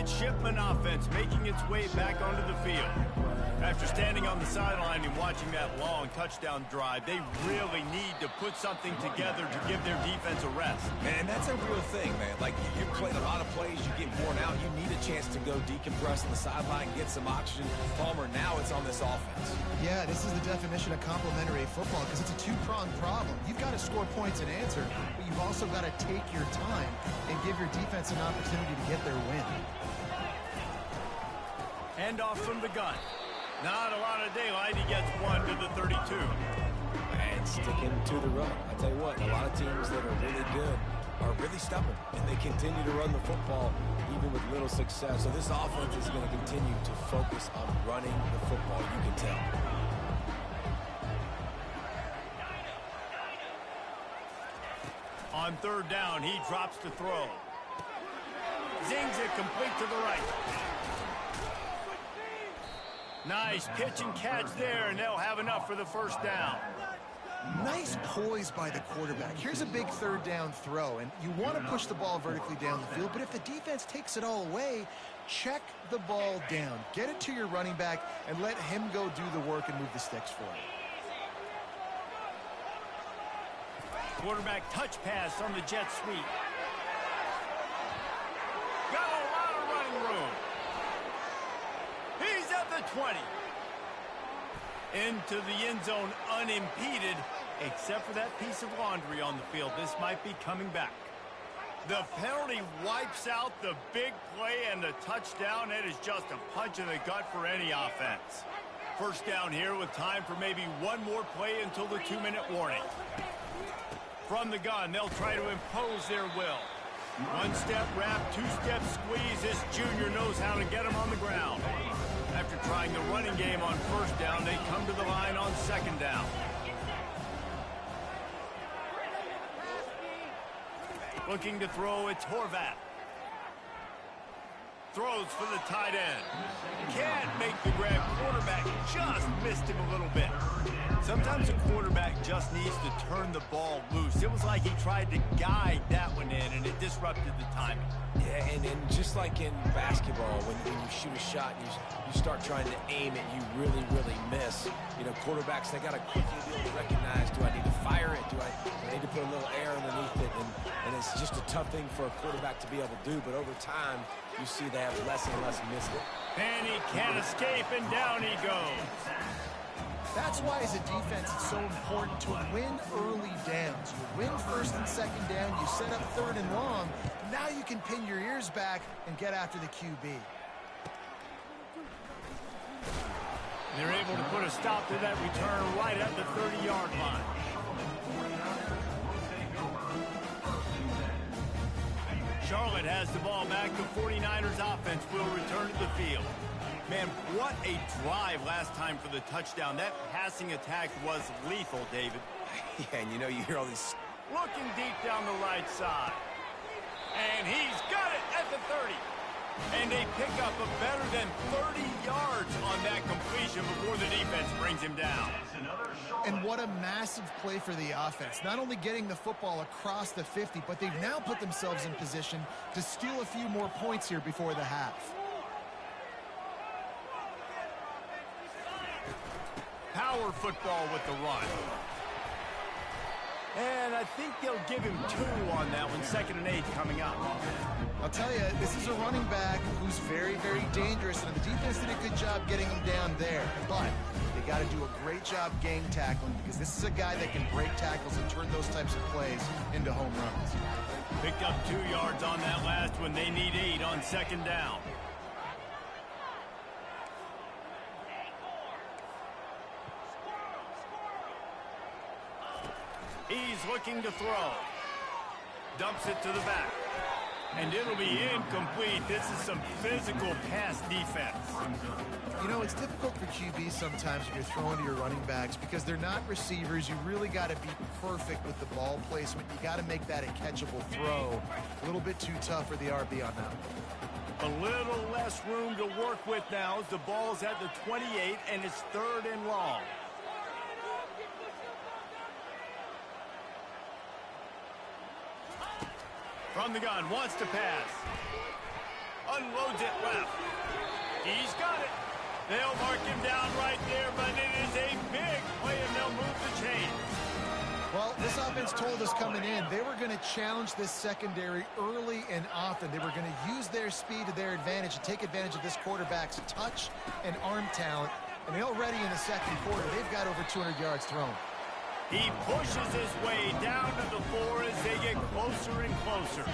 midshipman offense making its way back onto the field. After standing on the sideline and watching that long touchdown drive, they really need to put something together to give their defense a rest. And that's a real thing, man. Like, you played a lot of plays, you get worn out, you need a chance to go decompress on the sideline, get some oxygen. Palmer, now it's on this offense. Yeah, this is the definition of complementary football because it's a two-pronged problem. You've got to score points and answer, but you've also got to take your time and give your defense an opportunity to get their win. Hand off from the gun. Not a lot of daylight. He gets one to the 32. And sticking to the run. I tell you what, a lot of teams that are really good are really stubborn, and they continue to run the football even with little success. So this offense is going to continue to focus on running the football, you can tell. On third down, he drops to throw. Zings it complete to the right. Nice pitch and catch there, and they'll have enough for the first down. Nice poise by the quarterback. Here's a big third down throw, and you want to push the ball vertically down the field, but if the defense takes it all away, check the ball down. Get it to your running back and let him go do the work and move the sticks for you. Quarterback touch pass on the jet sweep. Got a lot of running room. He's at the 20. Into the end zone unimpeded, except for that piece of laundry on the field. This might be coming back. The penalty wipes out the big play and the touchdown. It is just a punch in the gut for any offense. First down here with time for maybe one more play until the 2-minute warning. From the gun, they'll try to impose their will. One-step wrap, two-step squeeze. This junior knows how to get him on the ground. After trying the running game on first down, they come to the line on second down. Looking to throw, it's Horvat. Throws for the tight end. Can't make the grab. Quarterback just missed him a little bit. Sometimes a quarterback just needs to turn the ball loose. It was like he tried to guide that one in, and it disrupted the timing. Yeah, and just like in basketball, when you shoot a shot, you start trying to aim it, you really, really miss. You know, quarterbacks, they got to quickly be able to recognize, do I need to fire it? Do I need to put a little air underneath it? And it's just a tough thing for a quarterback to be able to do, but over time, you see they have less and less missed it. And he can't escape, and down he goes. That's why, as a defense, it's so important to win early downs. You win first and second down, you set up third and long. Now you can pin your ears back and get after the QB. They're able to put a stop to that return right at the 30-yard line. Charlotte has the ball back. The 49ers offense will return to the field. Man, what a drive last time for the touchdown. That passing attack was lethal, David. Yeah, and you know, you hear all these... Looking deep down the right side. And he's got it at the 30. And they pick up a better than 30 yards on that completion before the defense brings him down. And what a massive play for the offense. Not only getting the football across the 50, but they've now put themselves in position to steal a few more points here before the half. Power football with the run. And I think they'll give him 2 on that one. 2nd and 8 coming up. I'll tell you, this is a running back who's very, very dangerous, and the defense did a good job getting him down there. But they got to do a great job gang tackling, because this is a guy that can break tackles and turn those types of plays into home runs. Picked up 2 yards on that last one. They need 8 on 2nd down. He's looking to throw. Dumps it to the back. And it'll be incomplete. This is some physical pass defense. You know, it's difficult for QB sometimes when you're throwing to your running backs because they're not receivers. You really got to be perfect with the ball placement. You got to make that a catchable throw. A little bit too tough for the RB on that one. A little less room to work with now as the ball's at the 28 and it's 3rd and long. From the gun, wants to pass. unloads it left. He's got it. They'll mark him down right there, but it is a big play, and they'll move the chain. Well, this offense told us coming in they were going to challenge this secondary early and often. They were going to use their speed to their advantage and take advantage of this quarterback's touch and arm talent. And already in the second quarter, they've got over 200 yards thrown. He pushes his way down to the floor as they get closer and closer.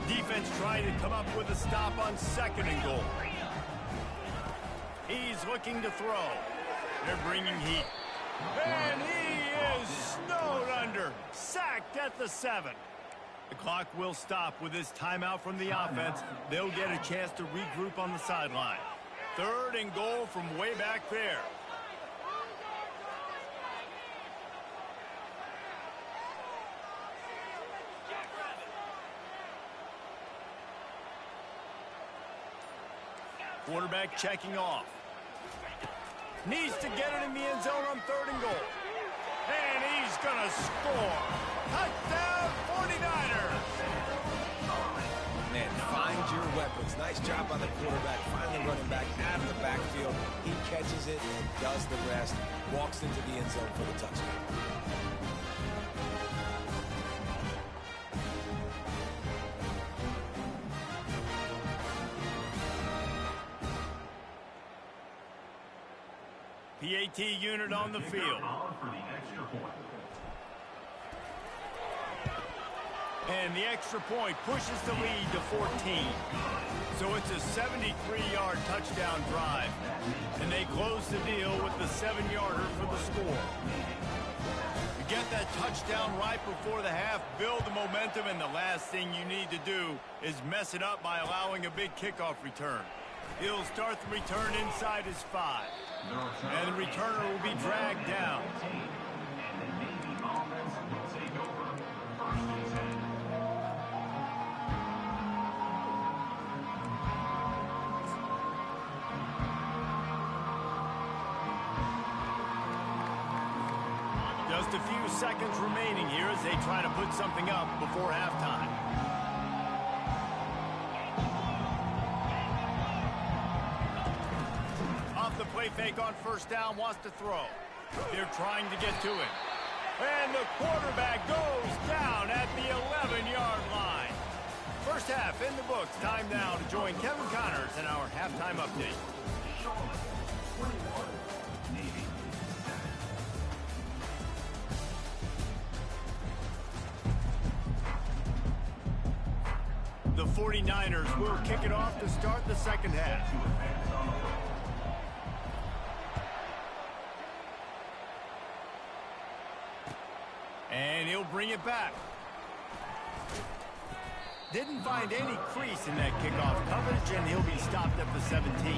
Defense trying to come up with a stop on 2nd and goal. He's looking to throw. They're bringing heat. And he is snowed under. Sacked at the 7. The clock will stop with this timeout from the offense. They'll get a chance to regroup on the sideline. 3rd and goal from way back there. Quarterback checking off. Needs to get it in the end zone on 3rd and goal. And he's going to score. Touchdown, 49ers. Man, find your weapons. Nice job by the quarterback. Finally running back out of the backfield. He catches it and does the rest. Walks into the end zone for the touchdown. PAT unit on the field. And the extra point pushes the lead to 14. So it's a 73-yard touchdown drive. And they close the deal with the 7-yarder for the score. You get that touchdown right before the half, build the momentum, and the last thing you need to do is mess it up by allowing a big kickoff return. He'll start the return inside his 5. And the returner will be dragged down. Just a few seconds remaining here as they try to put something up before halftime. The play fake on 1st down, wants to throw. They're trying to get to it. And the quarterback goes down at the 11-yard line. First half in the books. Time now to join Kevin Connors in our halftime update. The 49ers will kick it off to start the second half. And he'll bring it back. Didn't find any crease in that kickoff coverage, and he'll be stopped at the 17.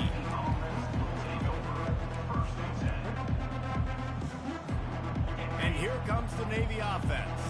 And here comes the Navy offense.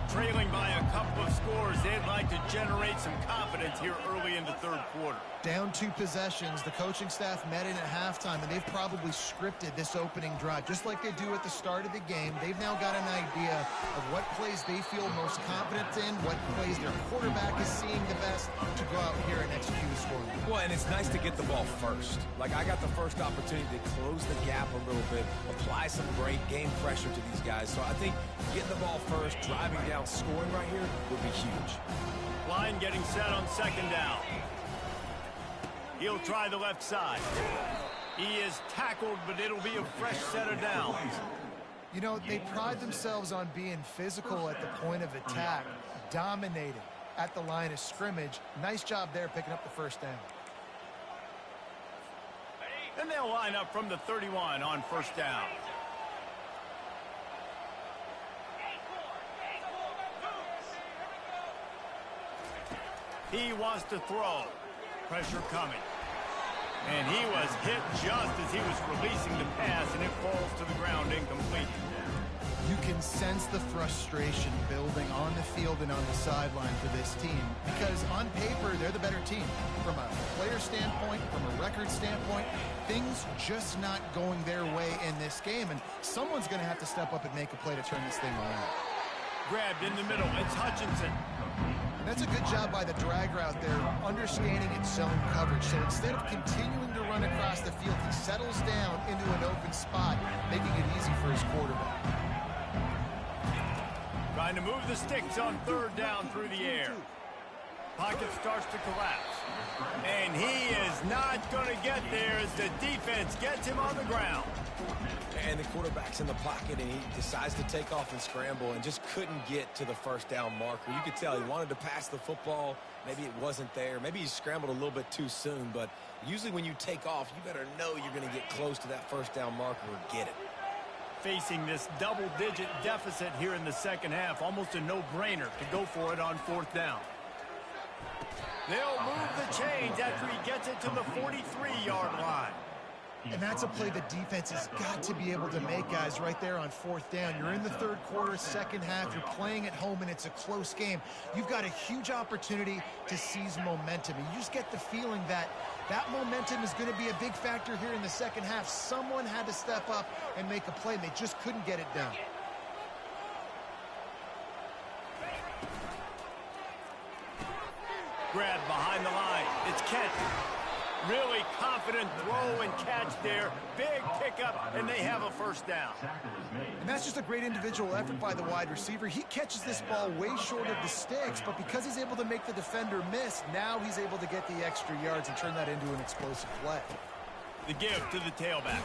Trailing by a couple of scores, they'd like to generate some confidence here early in the 3rd quarter. Down 2 possessions, the coaching staff met in at halftime, and they've probably scripted this opening drive. Just like they do at the start of the game, they've now got an idea of what plays they feel most confident in, what plays their quarterback is seeing the best to go out here and execute a score. Well, and it's nice to get the ball first. Like, I got the first opportunity to close the gap a little bit, apply some great game pressure to these guys. So I think getting the ball first, driving down, scoring right here would be huge. Line getting set on 2nd down. He'll try the left side. He is tackled, but it'll be a fresh set of downs. You know, they pride themselves on being physical at the point of attack, dominating at the line of scrimmage. Nice job there picking up the 1st down. And they'll line up from the 31 on 1st down. He wants to throw. Pressure coming. And he was hit just as he was releasing the pass, and it falls to the ground incomplete. You can sense the frustration building on the field and on the sideline for this team because on paper, they're the better team. From a player standpoint, from a record standpoint, things just not going their way in this game, and someone's going to have to step up and make a play to turn this thing around. Grabbed in the middle. It's Hutchinson. And that's a good job by the drag route there, understanding its zone coverage. So instead of continuing to run across the field, he settles down into an open spot, making it easy for his quarterback. Trying to move the sticks on third down through the air. Pocket starts to collapse. And he is not going to get there as the defense gets him on the ground. And the quarterback's in the pocket, and he decides to take off and scramble and just couldn't get to the first down marker. You could tell he wanted to pass the football. Maybe it wasn't there. Maybe he scrambled a little bit too soon. But usually when you take off, you better know you're going to get close to that first down marker or get it. Facing this double-digit deficit here in the second half, almost a no-brainer to go for it on fourth down. They'll move the chains after he gets it to the 43-yard line. And that's a play the defense has got to be able to make, guys, right there on fourth down. You're in the third quarter, second half. You're playing at home, and it's a close game. You've got a huge opportunity to seize momentum. And you just get the feeling that that momentum is going to be a big factor here in the second half. Someone had to step up and make a play, and they just couldn't get it done. Grab behind the line. It's Kent. Really confident throw and catch there. Big pickup, and they have a first down. And that's just a great individual effort by the wide receiver. He catches this ball way short of the sticks, but because he's able to make the defender miss, now he's able to get the extra yards and turn that into an explosive play. The give to the tailback.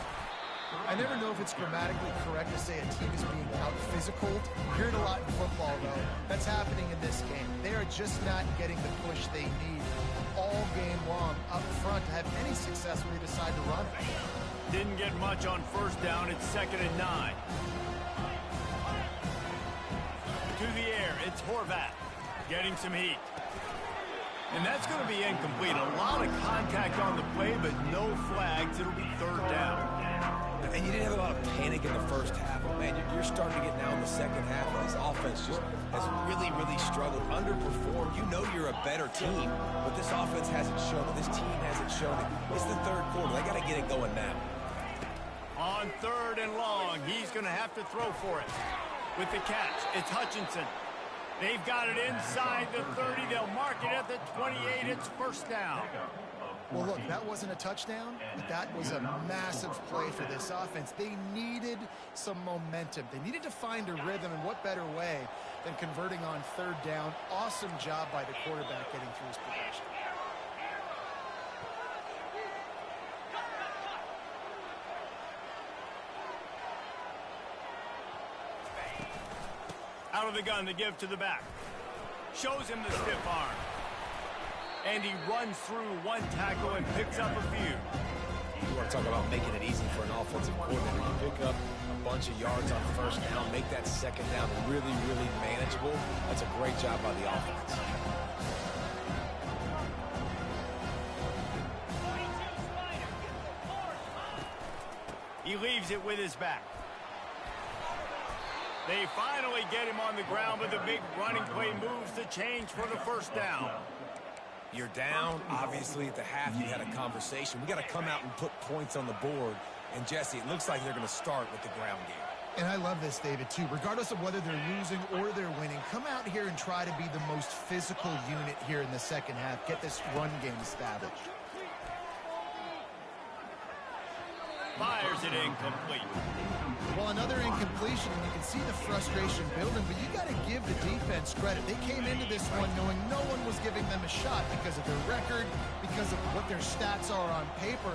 I never know if it's grammatically correct to say a team is being out-physicaled. You hear it a lot in football, though. That's happening in this game. They are just not getting the push they need all game long up front to have any success when they decide to run it. Didn't get much on first down. It's 2nd and 9. To the air, it's Horvath getting some heat. And that's going to be incomplete. A lot of contact on the play, but no flags. It'll be third down. And you didn't have a lot of panic in the first half. But man, you're starting to get now in the second half. And this offense just has really, really struggled, underperformed. You know you're a better team, but this offense hasn't shown it. This team hasn't shown it. It's the third quarter. They got to get it going now. On 3rd and long, he's going to have to throw for it. With the catch, it's Hutchinson. They've got it inside the 30. They'll mark it at the 28. It's first down. Well, look, that wasn't a touchdown, but that was a massive play for this offense. They needed some momentum. They needed to find a rhythm, and what better way than converting on 3rd down. Awesome job by the quarterback getting through his progression. Out of the gun to give to the back. Shows him the stiff arm. And he runs through one tackle and picks up a few. You want to talk about making it easy for an offensive coordinator. You pick up a bunch of yards on first down, make that second down really, really manageable. That's a great job by the offense. He leaves it with his back. They finally get him on the ground, but the big running play moves the chains for the first down. You're down. Obviously, at the half, you had a conversation. We got to come out and put points on the board. And, Jesse, it looks like they're going to start with the ground game. And I love this, David, too. Regardless of whether they're losing or they're winning, come out here and try to be the most physical unit here in the second half. Get this run game established. Fires it incomplete. Well, another incompletion, and you can see the frustration building, but you got to give the defense credit. They came into this one knowing no one was giving them a shot because of their record, because of what their stats are on paper,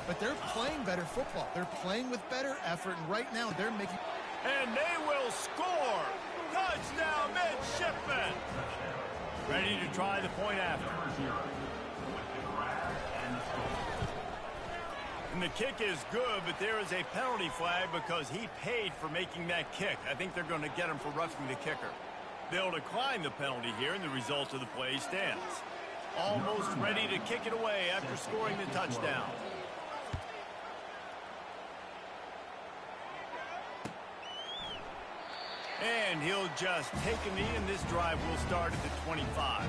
but they're playing better football. They're playing with better effort, and right now they're making... And they will score! Touchdown, midshipmen! Ready to try the point after. And the kick is good, but there is a penalty flag because he paid for making that kick. I think they're going to get him for roughing the kicker. They'll decline the penalty here, and the result of the play stands. Almost ready to kick it away after scoring the touchdown. And he'll just take a knee, and this drive will start at the 25.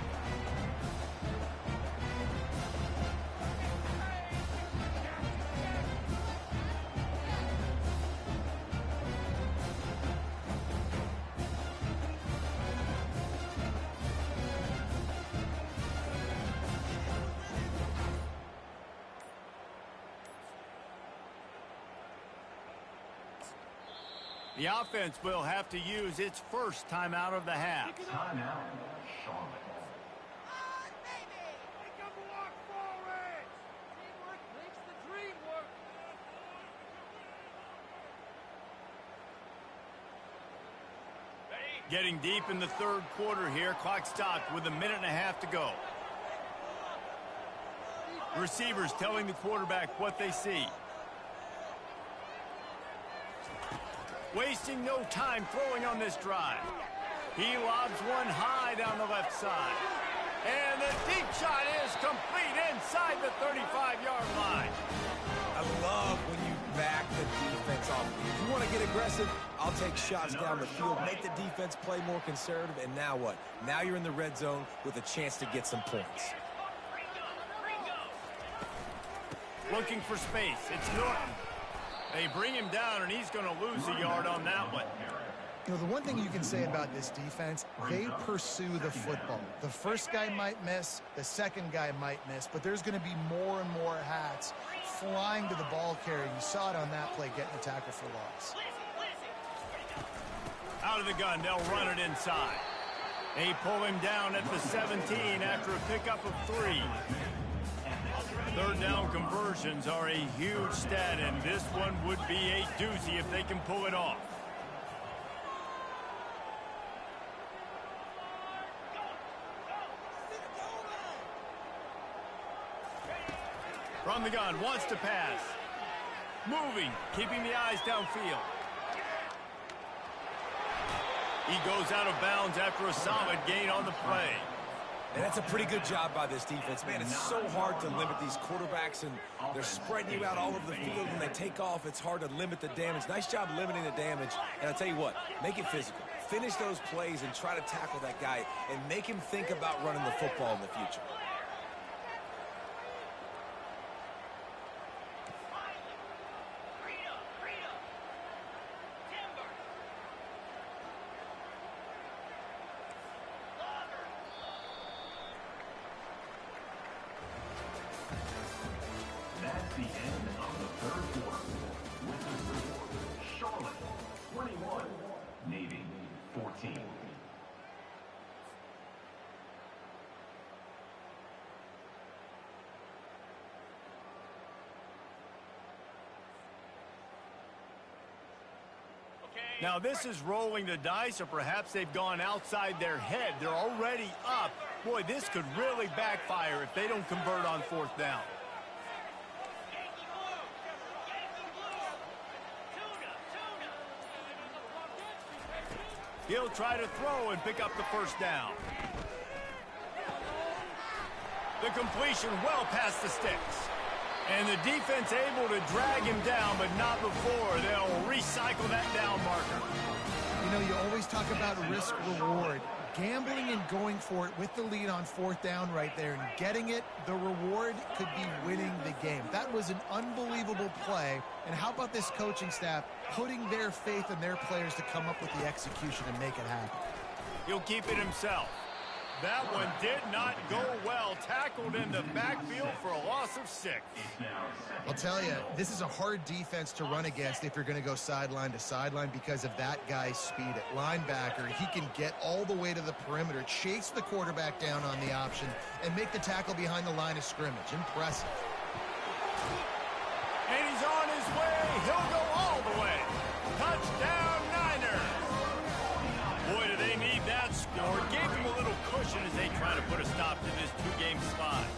The offense will have to use its first timeout of the half. Timeout, Charlotte. Getting deep in the third quarter here. Clock stopped with 1.5 minutes to go. Receivers telling the quarterback what they see. Wasting no time throwing on this drive. He lobs one high down the left side. And the deep shot is complete inside the 35-yard line. I love when you back the defense off. If you want to get aggressive, I'll take shots down the field, make the defense play more conservative, and now what? Now you're in the red zone with a chance to get some points. Looking for space. It's Norton. They bring him down, and he's going to lose a yard on that one. You know, the one thing you can say about this defense, they pursue the football. The first guy might miss, the second guy might miss, but there's going to be more and more hats flying to the ball carrier. You saw it on that play, getting a tackle for loss. Out of the gun, they'll run it inside. They pull him down at the 17 after a pickup of 3. Third down conversions are a huge stat, and this one would be a doozy if they can pull it off. From the gun, wants to pass. Moving, keeping the eyes downfield. He goes out of bounds after a solid gain on the play. And that's a pretty good job by this defense. Man, it's so hard to limit these quarterbacks, and they're spreading you out all over the field. When they take off, it's hard to limit the damage. Nice job limiting the damage. And I'll tell you what, make it physical. Finish those plays and try to tackle that guy and make him think about running the football in the future. That's the end of the third quarter. With the score, Charlotte 21, Navy 14. Now this is rolling the dice, or perhaps they've gone outside their head. They're already up. Boy, this could really backfire if they don't convert on fourth down. He'll try to throw and pick up the first down. The completion well past the sticks. And the defense able to drag him down, but not before they'll recycle that down marker. You know, you always talk about risk-reward. Gambling and going for it with the lead on fourth down right there and getting it, the reward could be winning the game. That was an unbelievable play. And how about this coaching staff putting their faith in their players to come up with the execution and make it happen? He'll keep it himself. That one did not go well. Tackled in the backfield for a loss of 6. I'll tell you, this is a hard defense to run against if you're going to go sideline to sideline because of that guy's speed at linebacker. He can get all the way to the perimeter, chase the quarterback down on the option, and make the tackle behind the line of scrimmage. Impressive. And he's on his way. He'll go all the way. Touchdown, Niners. Boy, do they need that score. Gave him a little cushion as they try to put a stop to this two-game slide.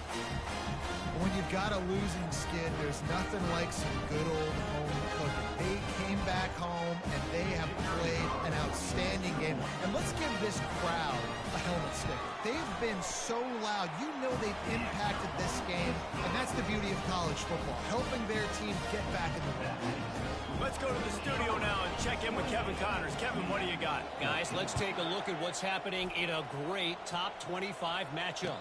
When you've got a losing skid, there's nothing like some good old home cooking. They came back home, and they have played an outstanding game. And let's give this crowd a helmet sticker. They've been so loud. You know they've impacted this game, and that's the beauty of college football, helping their team get back in the win. Let's go to the studio now and check in with Kevin Connors. Kevin, what do you got? Guys, let's take a look at what's happening in a great top 25 matchup.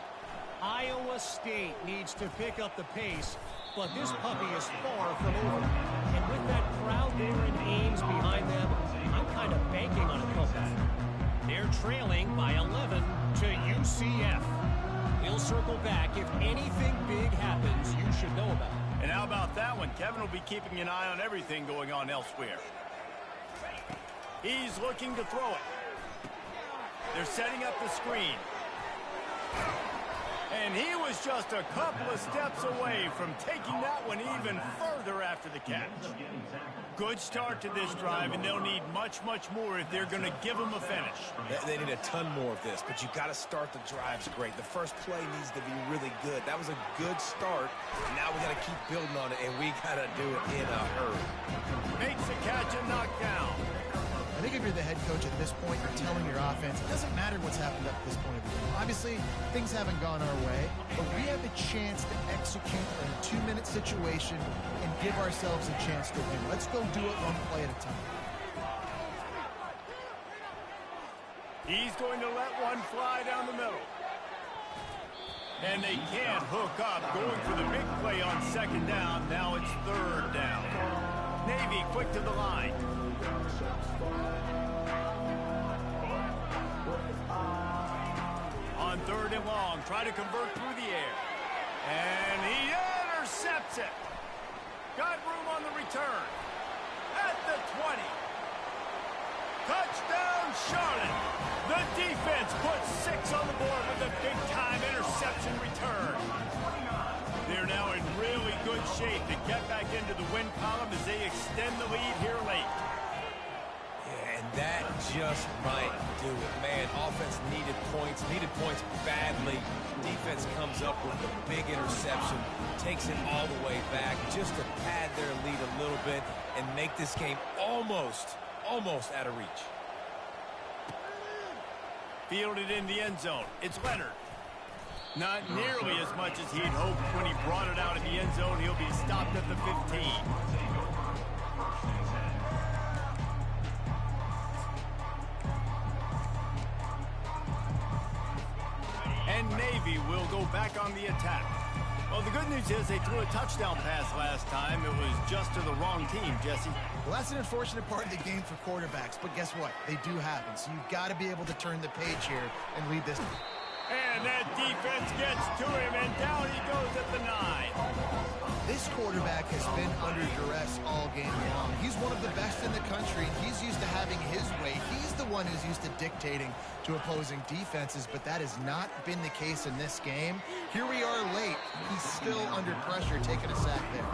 Iowa State needs to pick up the pace, but this puppy is far from over. And with that crowd there in Ames behind them, I'm kind of banking on a comeback. They're trailing by 11 to UCF. We'll circle back. If anything big happens, you should know about it. And how about that one? Kevin will be keeping an eye on everything going on elsewhere. He's looking to throw it. They're setting up the screen. And he was just a couple of steps away from taking that one even further after the catch. Good start to this drive, and they'll need much, much more if they're going to give them a finish. They need a ton more of this, but you got to start the drives great. The first play needs to be really good. That was a good start. Now we got to keep building on it, and we got to do it in a hurry. Makes the catch and knockdown. I think if you're the head coach at this point, you're telling your offense, it doesn't matter what's happened up to this point of the game. Obviously, things haven't gone our way, but we have a chance to execute in a 2-minute situation and give ourselves a chance to win. Let's go do it one play at a time. He's going to let one fly down the middle. And they can't hook up, going for the big play on second down. Now it's third down. Navy quick to the line. On third and long, try to convert through the air. And he intercepts it. Got room on the return. At the 20. Touchdown, Charlotte. The defense puts 6 on the board with a big-time interception return. They're now in really good shape to get back into the win column as they extend the lead here late. And that just might do it. Man, offense needed points badly. Defense comes up with a big interception, takes it all the way back just to pad their lead a little bit and make this game almost out of reach. Fielded in the end zone. It's Leonard. Not nearly as much as he'd hoped when he brought it out in the end zone. He'll be stopped at the 15. And Navy will go back on the attack. Well, the good news is they threw a touchdown pass last time. It was just to the wrong team, Jesse. Well, that's an unfortunate part of the game for quarterbacks, but guess what? They do happen, so you've got to be able to turn the page here and lead this. And that defense gets to him, and down he goes at the 9. This quarterback has been under duress all game long. He's one of the best in the country, and he's used to having his way. He's the one who's used to dictating to opposing defenses, but that has not been the case in this game. Here we are late. He's still under pressure, taking a sack there.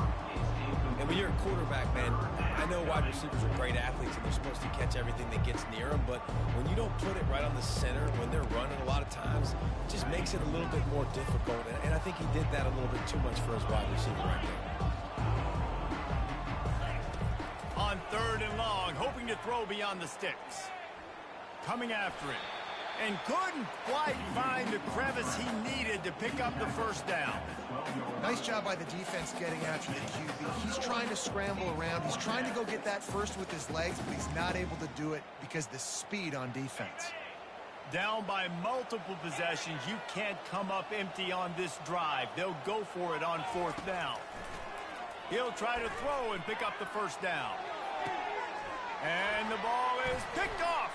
And when you're a quarterback, man, I know wide receivers are great athletes and they're supposed to catch everything that gets near them, but when you don't put it right on the center, when they're running a lot of times, it just makes it a little bit more difficult. And I think he did that a little bit too much for his wide receiver right there. On third and long, hoping to throw beyond the sticks. Coming after it. And couldn't quite find the crevice he needed to pick up the first down. Nice job by the defense getting after the QB. He's trying to scramble around. He's trying to go get that first with his legs, but he's not able to do it because the speed on defense. Down by multiple possessions, you can't come up empty on this drive. They'll go for it on fourth down. He'll try to throw and pick up the first down. And the ball is picked off.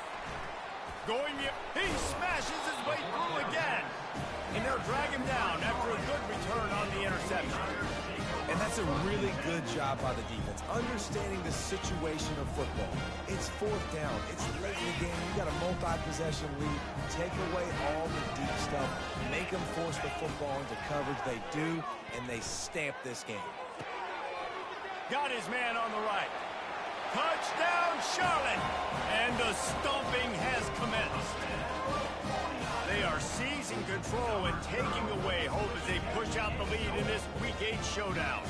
He smashes his way through again. And they'll drag him down after a good return on the interception. And that's a really good job by the defense, understanding the situation of football. It's fourth down. It's late in the game. You got a multi-possession lead. Take away all the deep stuff. Make them force the football into coverage. They do, and they stamp this game. Got his man on the right. Touchdown, Charlotte! And the stomping has commenced. They are seizing control and taking away hope as they push out the lead in this Week 8 showdown.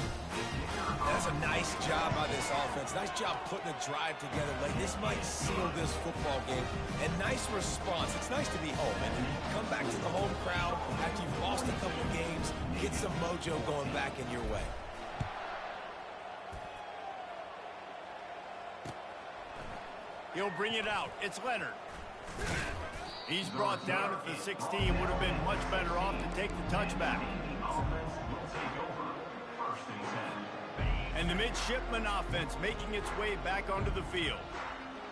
That's a nice job by this offense. Nice job putting a drive together late. This might seal this football game. And nice response. It's nice to be home. And you come back to the home crowd after you've lost a couple of games, get some mojo going back in your way. He'll bring it out. It's Leonard. He's brought down at the 16. Would have been much better off to take the touchback. And the midshipman offense making its way back onto the field.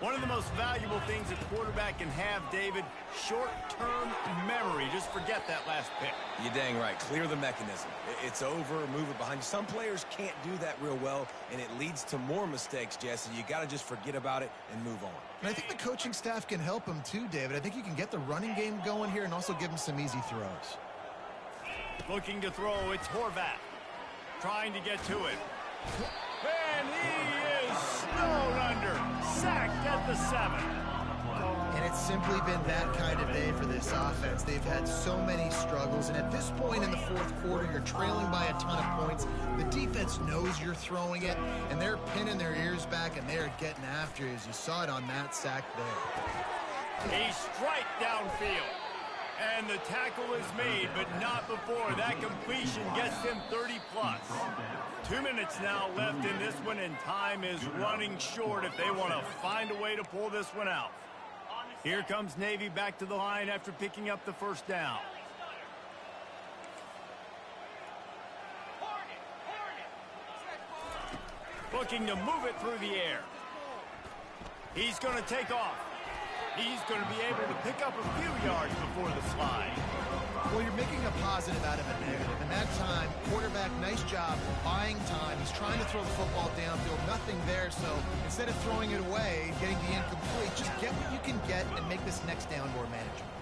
One of the most valuable things a quarterback can have, David, short-term memory. Just forget that last pick. You're dang right. Clear the mechanism. It's over, move it behind you. Some players can't do that real well, and it leads to more mistakes, Jesse. You got to just forget about it and move on. And I think the coaching staff can help him too, David. I think you can get the running game going here and also give him some easy throws. Looking to throw, it's Horvath. Trying to get to it. And he is snowed under. Sacked at the 7. And it's simply been that kind of day for this offense. They've had so many struggles, and at this point in the fourth quarter, you're trailing by a ton of points. The defense knows you're throwing it, and they're pinning their ears back, and they're getting after you, as you saw it on that sack there. A strike downfield. And the tackle is made, but not before that completion gets them 30-plus. 2 minutes now left in this one, and time is running short if they want to find a way to pull this one out. Here comes Navy back to the line after picking up the first down. Looking to move it through the air. He's going to take off. He's going to be able to pick up a few yards before the slide. Well, you're making a positive out of a negative. And that time, quarterback, nice job buying time. He's trying to throw the football downfield. Nothing there. So instead of throwing it away, getting the incomplete, just get what you can get and make this next down more manageable.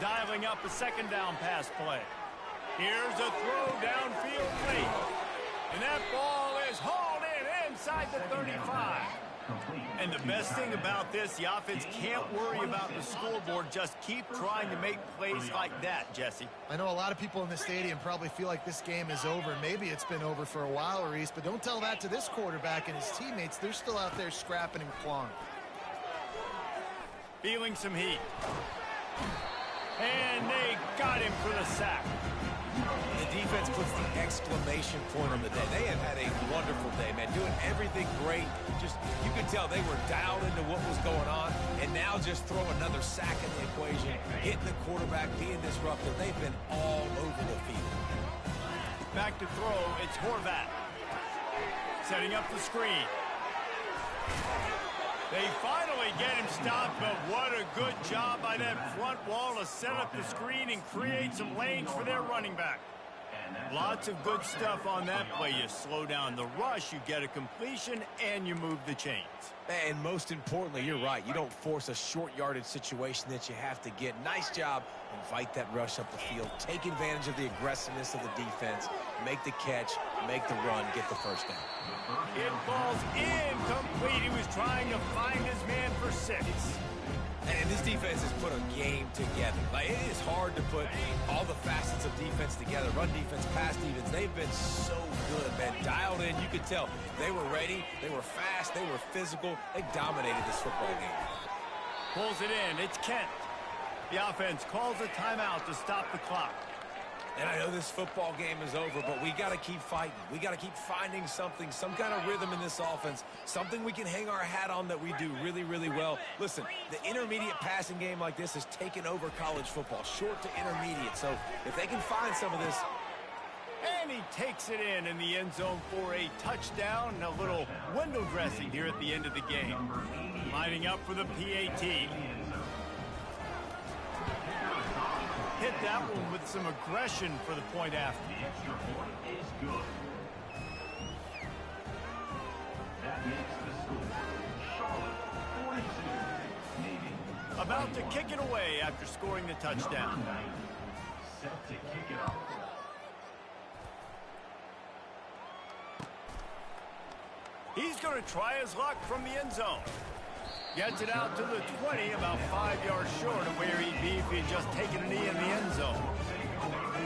Dialing up a second down pass play. Here's a throw downfield late. And that ball is hauled in inside the 35. And the best thing about this, the offense can't worry about the scoreboard. Just keep trying to make plays like that, Jesse. I know a lot of people in the stadium probably feel like this game is over. Maybe it's been over for a while, Reese, but don't tell that to this quarterback and his teammates. They're still out there scrapping and clawing. Feeling some heat. And they got him for the sack. The defense puts the exclamation point on the day. They have had a wonderful day, man. Doing everything great. Just, you could tell they were dialed into what was going on. And now just throw another sack in the equation. Hitting the quarterback, being disruptive. They've been all over the field. Back to throw, it's Horvath. Setting up the screen. They finally get him stopped, but what a good job by that front wall to set up the screen and create some lanes for their running back. Lots of good stuff on that play. You slow down the rush, you get a completion, and you move the chains. And most importantly, you're right. You don't force a short yardage situation that you have to get. Nice job. Invite that rush up the field. Take advantage of the aggressiveness of the defense. Make the catch, make the run, get the first down. It falls incomplete. He was trying to find his man for 6. And this defense has put a game together. Like, it is hard to put all the facets of defense together. Run defense, pass defense. They've been so good, man. Dialed in. You could tell they were ready. They were fast. They were physical. They dominated this football game. Pulls it in. It's Kent. The offense calls a timeout to stop the clock. And I know this football game is over, but we got to keep fighting. We got to keep finding something, some kind of rhythm in this offense, something we can hang our hat on that we do really, really well. Listen, the intermediate passing game like this has taken over college football, short to intermediate. So if they can find some of this. And he takes it in the end zone for a touchdown and a little window dressing here at the end of the game. Lining up for the PAT. Hit that one with some aggression for the point after. The extra point is good. That makes the score Charlotte 42, Navy. About to kick it away after scoring the touchdown. Number 90, set to kick it off. He's going to try his luck from the end zone. Gets it out to the 20, about 5 yards short of where he'd be if he had just taken a knee in the end zone.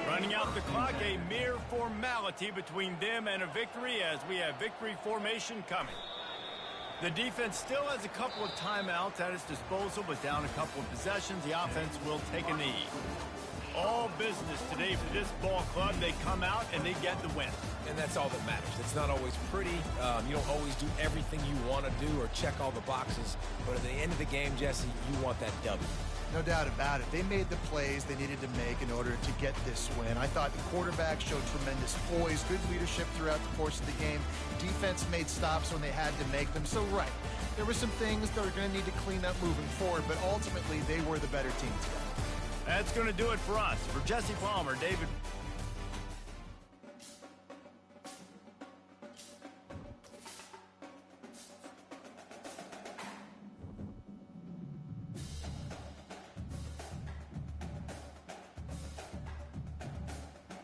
Running out the clock, a mere formality between them and a victory as we have victory formation coming. The defense still has a couple of timeouts at its disposal, but down a couple of possessions, the offense will take a knee. all business today for this ball club. They come out and they get the win. And that's all that matters. It's not always pretty. You don't always do everything you want to do or check all the boxes. But at the end of the game, Jesse, you want that W. No doubt about it. They made the plays they needed to make in order to get this win. I thought the quarterback showed tremendous poise, good leadership throughout the course of the game. Defense made stops when they had to make them. So, right, there were some things that are going to need to clean up moving forward, but ultimately they were the better team today. That's going to do it for us. For Jesse Palmer, David